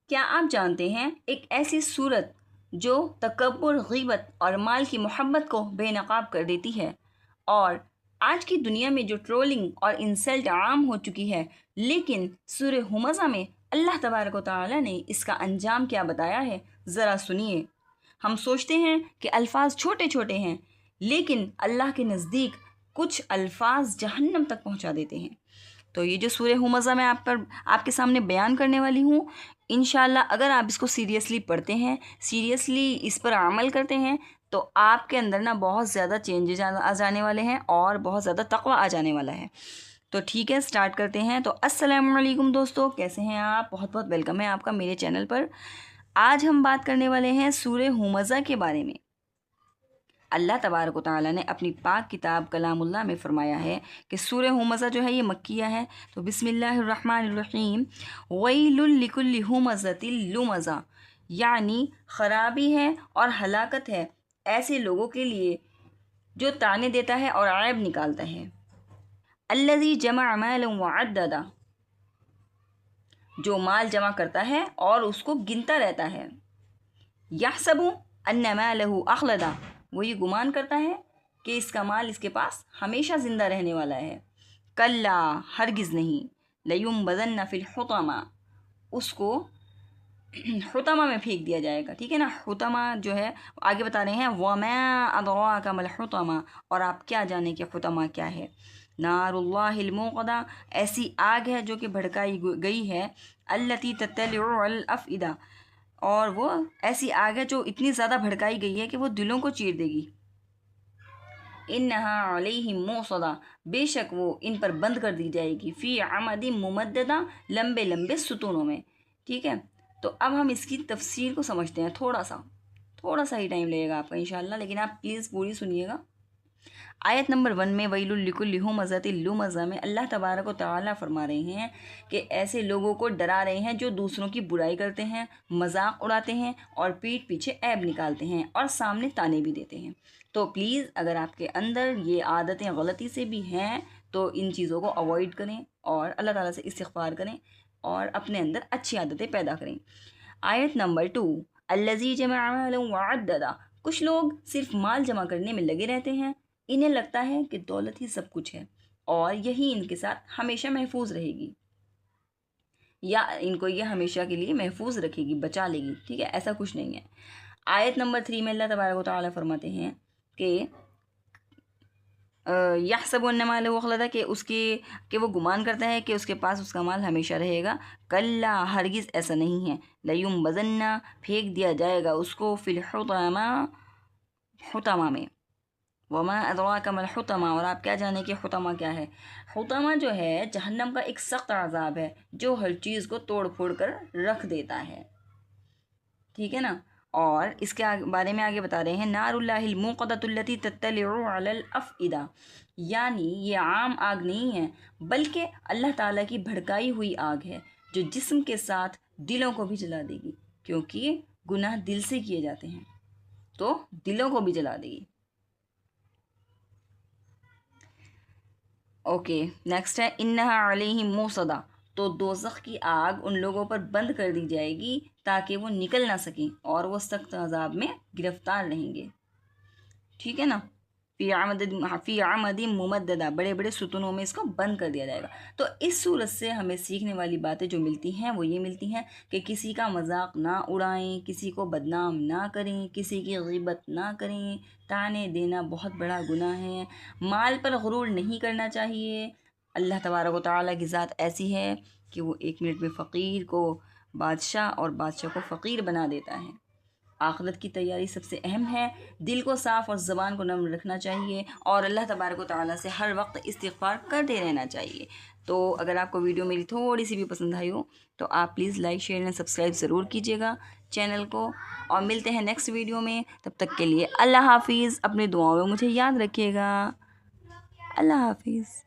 کیا آپ جانتے ہیں ایک ایسی صورت جو تکبر، غیبت اور مال کی محبت کو بے نقاب کر دیتی ہے؟ اور آج کی دنیا میں جو ٹرولنگ اور انسلٹ عام ہو چکی ہے، لیکن سورہ ہمزہ میں اللہ تبارک و تعالیٰ نے اس کا انجام کیا بتایا ہے، ذرا سنیے۔ ہم سوچتے ہیں کہ الفاظ چھوٹے چھوٹے ہیں، لیکن اللہ کے نزدیک کچھ الفاظ جہنم تک پہنچا دیتے ہیں۔ تو یہ جو سورہ ہمزہ میں آپ کے سامنے بیان کرنے والی ہوں، انشاءاللہ اگر آپ اس کو سیریسلی پڑھتے ہیں، سیریسلی اس پر عمل کرتے ہیں، تو آپ کے اندر بہت زیادہ چینجز آ جانے والے ہیں اور بہت زیادہ تقویٰ آ جانے والا ہے۔ تو ٹھیک ہے، سٹارٹ کرتے ہیں۔ تو السلام علیکم دوستو، کیسے ہیں آپ؟ بہت بہت ویلکم ہے آپ کا میرے چینل پر۔ آج ہم بات کرنے والے ہیں سورہ ہمزہ کے بارے میں۔ اللہ تبارک و تعالیٰ نے اپنی پاک کتاب کلام اللہ میں فرمایا ہے کہ سورہ ہمزہ جو ہے یہ مکیہ ہے۔ تو بسم اللہ الرحمن الرحیم، ویل لکل ہمزۃ لمزہ، یعنی خرابی ہے اور ہلاکت ہے ایسے لوگوں کے لیے جو طعنے دیتا ہے اور عیب نکالتا ہے۔ الذی جمع مالا وعددہ، جو مال جمع کرتا ہے اور اس کو گنتا رہتا ہے۔ یحسب ان مالہ اخلدہ، وہ یہ گمان کرتا ہے کہ اس کا مال اس کے پاس ہمیشہ زندہ رہنے والا ہے۔ کلا، ہرگز نہیں، لینبذن فی الحطمہ، اس کو حطمہ میں پھینک دیا جائے گا۔ ٹھیک ہے نا، حطمہ جو ہے آگے بتا رہے ہیں وما ادراک ما الحطمہ، اور آپ کیا جانیں کہ حطمہ کیا ہے؟ نار اللہ الموقدہ، ایسی آگ ہے جو کہ بھڑکائی گئی ہے، التی تطلع علی الافئدہ، اور وہ ایسی آگ ہے جو اتنی زیادہ بھڑکائی گئی ہے کہ وہ دلوں کو چیر دے گی۔ انہا علیہم موصدہ، بے شک وہ ان پر بند کر دی جائے گی، فی عمد ممددہ، لمبے لمبے ستونوں میں۔ ٹھیک ہے، تو اب ہم اس کی تفسیر کو سمجھتے ہیں۔ تھوڑا سا ہی ٹائم لگے گا آپ کا انشاءاللہ، لیکن آپ پلیز پوری سنیے گا۔ آیت نمبر 1 میں ویل لکل ہمزۃ لمزہ میں اللہ تبارک و تعالیٰ فرما رہے ہیں کہ ایسے لوگوں کو ڈرا رہے ہیں جو دوسروں کی برائی کرتے ہیں، مذاق اڑاتے ہیں اور پیٹھ پیچھے عیب نکالتے ہیں اور سامنے طعنے بھی دیتے ہیں۔ تو پلیز اگر آپ کے اندر یہ عادتیں غلطی سے بھی ہیں تو ان چیزوں کو اوائڈ کریں اور اللہ تعالیٰ سے استغفار کریں اور اپنے اندر اچھی عادتیں پیدا کریں۔ آیت نمبر 2، الذی جمع مالا وعددہ، کچھ لوگ صرف مال جمع کرنے میں لگے رہتے ہیں، انہیں لگتا ہے کہ دولت ہی سب کچھ ہے اور یہی ان کے ساتھ ہمیشہ محفوظ رہے گی، یا ان کو یہ ہمیشہ کے لیے محفوظ رکھے گی، بچا لے گی۔ ٹھیک ہے، ایسا کچھ نہیں ہے۔ آیت نمبر 3 میں اللہ تبارک و تعالیٰ فرماتے ہیں کہ یحسب ان مالہ اخلدہ، کہ وہ گمان کرتا ہے کہ اس کے پاس اس کا مال ہمیشہ رہے گا۔ کلا، ہرگز ایسا نہیں ہے، لینبذن، پھینک دیا جائے گا اس کو، فی الحطمہ، حطمہ میں۔ وما ادراک ما الحطمہ، اور آپ کیا جانیں کہ حطمہ کیا ہے؟ حطمہ جو ہے جہنم کا ایک سخت عذاب ہے جو ہر چیز کو توڑ پھوڑ کر رکھ دیتا ہے۔ ٹھیک ہے نا، اور اس کے بارے میں آگے بتا رہے ہیں نار اللہ الموقدۃ التی تطلع علی الافئدہ، یعنی یہ عام آگ نہیں ہے بلکہ اللہ تعالیٰ کی بھڑکائی ہوئی آگ ہے جو جسم کے ساتھ دلوں کو بھی جلا دے گی، کیونکہ گناہ دل سے کیے جاتے ہیں تو دلوں کو بھی جلا دے گی۔ اوکے، نیکسٹ ہے انہا علیہم موصدہ، تو دوزخ کی آگ ان لوگوں پر بند کر دی جائے گی تاکہ وہ نکل نہ سکیں اور وہ سخت عذاب میں گرفتار رہیں گے۔ ٹھیک ہے نا، فی عمد ممددہ، بڑے بڑے ستونوں میں اس کو بند کر دیا جائے گا۔ تو اس صورت سے ہمیں سیکھنے والی باتیں جو ملتی ہیں وہ یہ ملتی ہیں کہ کسی کا مذاق نہ اڑائیں، کسی کو بدنام نہ کریں، کسی کی غیبت نہ کریں، طعنے دینا بہت بڑا گناہ ہے، مال پر غرور نہیں کرنا چاہیے۔ اللہ تبارک و تعالیٰ کی ذات ایسی ہے کہ وہ 1 منٹ میں فقیر کو بادشاہ اور بادشاہ کو فقیر بنا دیتا ہے۔ آخرت کی تیاری سب سے اہم ہے، دل کو صاف اور زبان کو نرم رکھنا چاہیے اور اللہ تبارک و تعالیٰ سے ہر وقت استغفار کرتے رہنا چاہیے۔ تو اگر آپ کو ویڈیو میری تھوڑی سی بھی پسند آئی ہو تو آپ پلیز لائک، شیئر اور سبسکرائب ضرور کیجیے گا چینل کو، اور ملتے ہیں نیکسٹ ویڈیو میں۔ تب تک کے لیے اللہ حافظ، اپنے دعاؤں میں مجھے یاد رکھیے گا۔ اللہ حافظ۔